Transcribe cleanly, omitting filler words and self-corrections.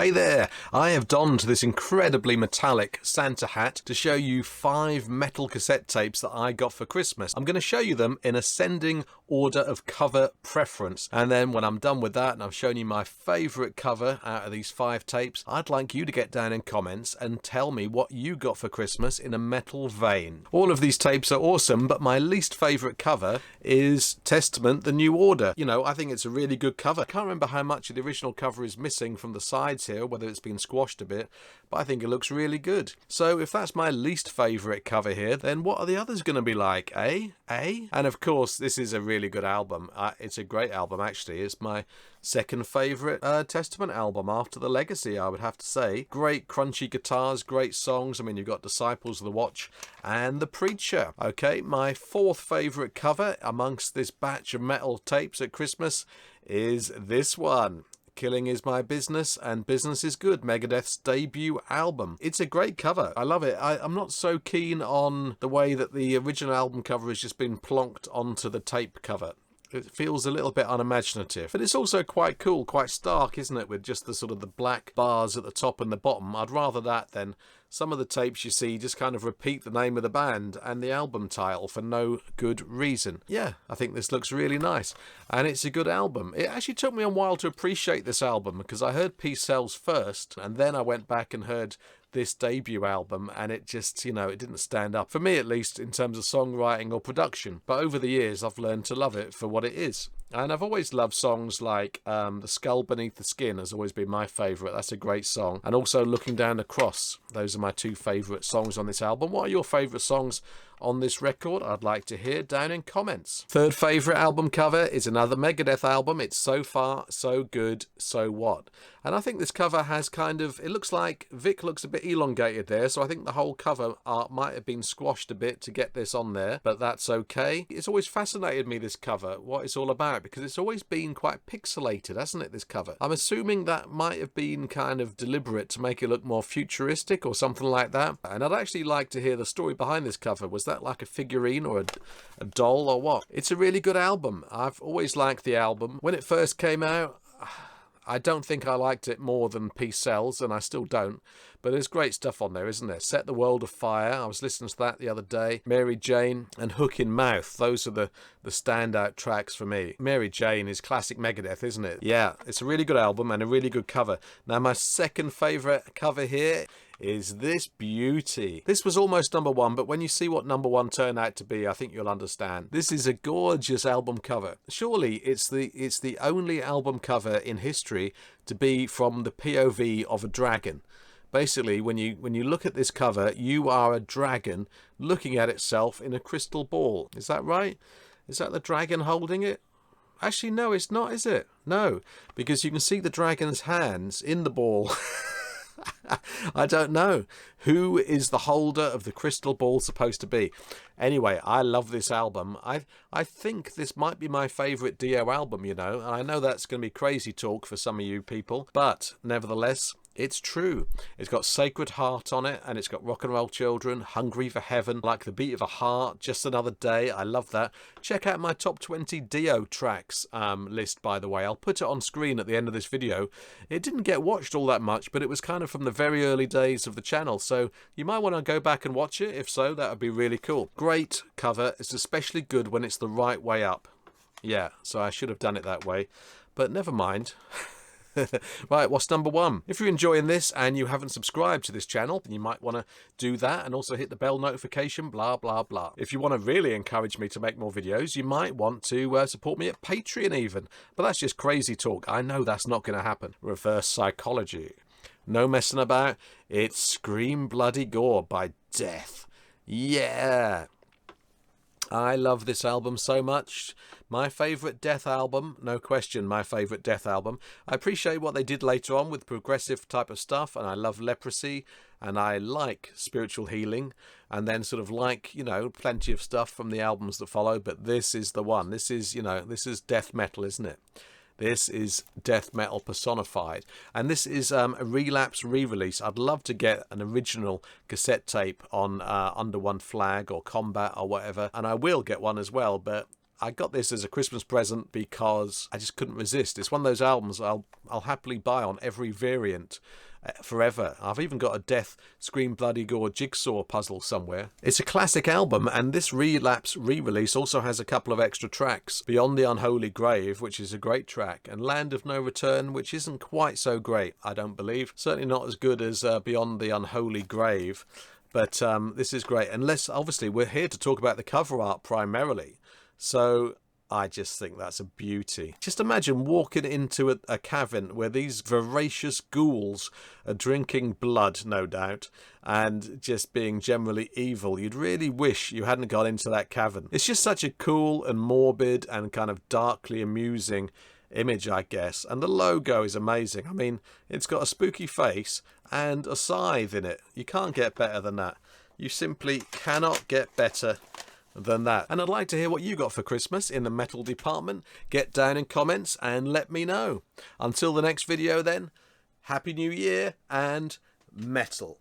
Hey there, I have donned this incredibly metallic Santa hat to show you 5 metal cassette tapes that I got for Christmas. I'm going to show you them in ascending order of cover preference, and then when I'm done with that and I've shown you my favourite cover out of these 5 tapes, I'd like you to get down in comments and tell me what you got for Christmas in a metal vein. All of these tapes are awesome, but my least favourite cover is Testament The New Order. You know, I think it's a really good cover. I can't remember how much of the original cover is missing from the sides here, whether it's been squashed a bit, but I think it looks really good. So if that's my least favourite cover here, then what are the others going to be like, eh? And of course, this is a really good album. It's a great album, actually. It's my second favourite Testament album after The Legacy, I would have to say. Great crunchy guitars, great songs. I mean, you've got Disciples of the Watch and The Preacher. Okay, my 4th favourite cover amongst this batch of metal tapes at Christmas is this one. Killing Is My Business and Business Is Good, Megadeth's debut album. It's a great cover. I love it. I'm not so keen on the way that the original album cover has just been plonked onto the tape cover. It feels a little bit unimaginative, but it's also quite cool, quite stark, isn't it, with just the sort of the black bars at the top and the bottom. I'd rather that than some of the tapes you see just kind of repeat the name of the band and the album title for no good reason. Yeah, I think this looks really nice, and it's a good album. It actually took me a while to appreciate this album because I heard Peace Sells first, and then I went back and heard this debut album, and it just, you know, it didn't stand up, for me at least, in terms of songwriting or production. But over the years, I've learned to love it for what it is. And I've always loved songs like The Skull Beneath the Skin has always been my favourite. That's a great song. And also Looking Down the Cross. Those are my 2 favourite songs on this album. What are your favourite songs on this record? I'd like to hear down in comments. 3rd favourite album cover is another Megadeth album. It's So Far, So Good, So What? And I think this cover has kind of, it looks like Vic looks a bit elongated there, so I think the whole cover art might have been squashed a bit to get this on there, but that's okay. It's always fascinated me, this cover, what it's all about, because it's always been quite pixelated, hasn't it, this cover? I'm assuming that might have been kind of deliberate to make it look more futuristic or something like that. And I'd actually like to hear the story behind this cover. Was that like a figurine or a doll or what? It's a really good album. I've always liked the album. When it first came out, I don't think I liked it more than Peace Sells, and I still don't. But there's great stuff on there, isn't there? Set the World Afire. I was listening to that the other day. Mary Jane and Hook in Mouth. Those are the standout tracks for me. Mary Jane is classic Megadeth, isn't it? Yeah, it's a really good album and a really good cover. Now, my second favourite cover here is this beauty. This was almost number 1, but when you see what number 1 turned out to be, I think you'll understand. This is a gorgeous album cover. Surely it's the only album cover in history to be from the POV of a dragon. Basically, when you look at this cover, you are a dragon looking at itself in a crystal ball. Is that right? Is that the dragon holding it? Actually, no, it's not, is it? No, because you can see the dragon's hands in the ball. I don't know. Who is the holder of the crystal ball supposed to be? Anyway, I love this album. I think this might be my favourite Dio album, you know. And I know that's going to be crazy talk for some of you people, but nevertheless, it's true. It's got Sacred Heart on it, and it's got Rock and Roll Children, Hungry for Heaven, Like the Beat of a Heart, Just Another Day. I love that. Check out my top 20 Dio tracks list, by the way. I'll put it on screen at the end of this video. It didn't get watched all that much, but it was kind of from the very early days of the channel, so you might want to go back and watch it. If so, that would be really cool. Great cover. It's especially good when it's the right way up. Yeah, so I should have done it that way, but never mind. Right, what's number 1? If you're enjoying this and you haven't subscribed to this channel, then you might want to do that and also hit the bell notification, blah, blah, blah. If you want to really encourage me to make more videos, you might want to support me at Patreon even. But that's just crazy talk. I know that's not going to happen. Reverse psychology. No messing about. It's Scream Bloody Gore by Death. Yeah. I love this album so much. My favourite Death album, no question, my favourite Death album. I appreciate what they did later on with progressive type of stuff, and I love Leprosy, and I like Spiritual Healing, and then sort of like, you know, plenty of stuff from the albums that follow, but this is the one. This is, you know, this is death metal, isn't it? This is death metal personified, and this is a Relapse re-release. I'd love to get an original cassette tape on Under One Flag or Combat or whatever, and I will get one as well, but I got this as a Christmas present because I just couldn't resist. It's one of those albums I'll happily buy on every variant forever. I've even got a Death Scream Bloody Gore jigsaw puzzle somewhere. It's a classic album, and this Relapse re-release also has a couple of extra tracks. Beyond the Unholy Grave, which is a great track, and Land of No Return, which isn't quite so great, I don't believe. Certainly not as good as Beyond the Unholy Grave. But this is great. And obviously, we're here to talk about the cover art primarily. So I just think that's a beauty. Just imagine walking into a cavern where these voracious ghouls are drinking blood, no doubt, and just being generally evil. You'd really wish you hadn't got into that cavern. It's just such a cool and morbid and kind of darkly amusing image, I guess. And the logo is amazing. I mean, it's got a spooky face and a scythe in it. You can't get better than that. You simply cannot get better than that. And I'd like to hear what you got for Christmas in the metal department. Get down in comments and let me know. Until the next video then, Happy New Year and metal.